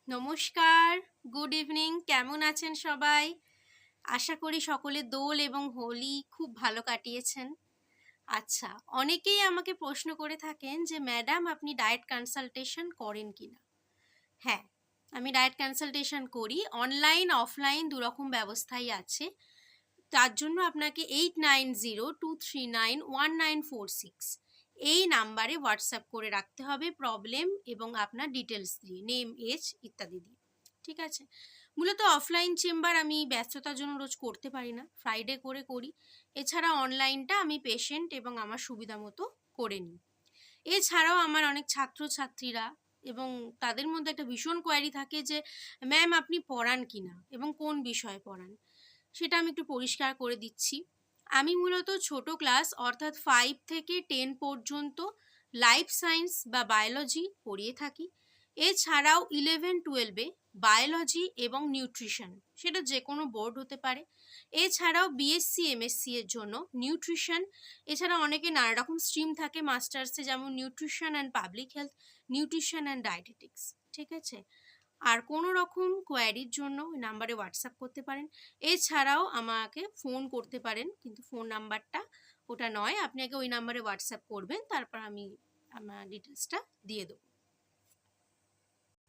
নমস্কার, good evening. কেমন আছেন সবাই? আশা করি সকলে দোল এবং হোলি খুব ভালো কাটিয়েছেন। আচ্ছা, অনেকেই আমাকে প্রশ্ন করে থাকেন যে ম্যাডাম আপনি ডায়েট কনসালটেশন করেন কিনা? হ্যাঁ, আমি ডায়েট কনসালটেশন করি। অনলাইন, অফলাইন দুরকম ব্যবস্থাই আছে। তার জন্য আপনাকে 8902391946 এই নাম্বারে হোয়াটসঅ্যাপ করে রাখতে হবে প্রবলেম এবং আপনার ডিটেলস দিয়ে, নেম, এজ ইত্যাদি দিয়ে। ঠিক আছে? মূলত অফলাইন চেম্বার আমি ব্যস্ততার জন্য রোজ করতে পারি না, ফ্রাইডে করে করি। এছাড়া অনলাইনটা আমি পেশেন্ট এবং আমার সুবিধা মতো করে নিই। এছাড়াও আমার অনেক ছাত্রছাত্রীরা এবং তাদের মধ্যে একটা ভীষণ কোয়ারি থাকে যে ম্যাম আপনি পড়ান কিনা এবং কোন বিষয়ে পড়ান, সেটা আমি একটু পরিষ্কার করে দিচ্ছি। আমি মূলত ছোট ক্লাস অর্থাৎ 5 থেকে 10 পর্যন্ত লাইফ সায়েন্স বা বায়োলজি পড়িয়ে থাকি। এছাড়াও 11-12-এ বায়োলজি এবং নিউট্রিশন, সেটা যে কোনো বোর্ড হতে পারে। এছাড়াও বিএসসি এমএসসি এর জন্য নিউট্রিশন। এছাড়া অনেকে নানা রকম স্ট্রিম থাকে মাস্টার্সে, যেমন nutrition and public health, nutrition and dietetics. ঠিক আছে? আর কোনো রকম কোয়ারির জন্য ওই নাম্বারে হোয়াটসঅ্যাপ করতে পারেন। এছাড়াও আমাকে ফোন করতে পারেন, কিন্তু ফোন নাম্বারটা ওটা নয়, আপনি আগে ওই নাম্বারে হোয়াটসঅ্যাপ করবেন, তারপর আমি আমার ডিটেলসটা দিয়ে দেবো।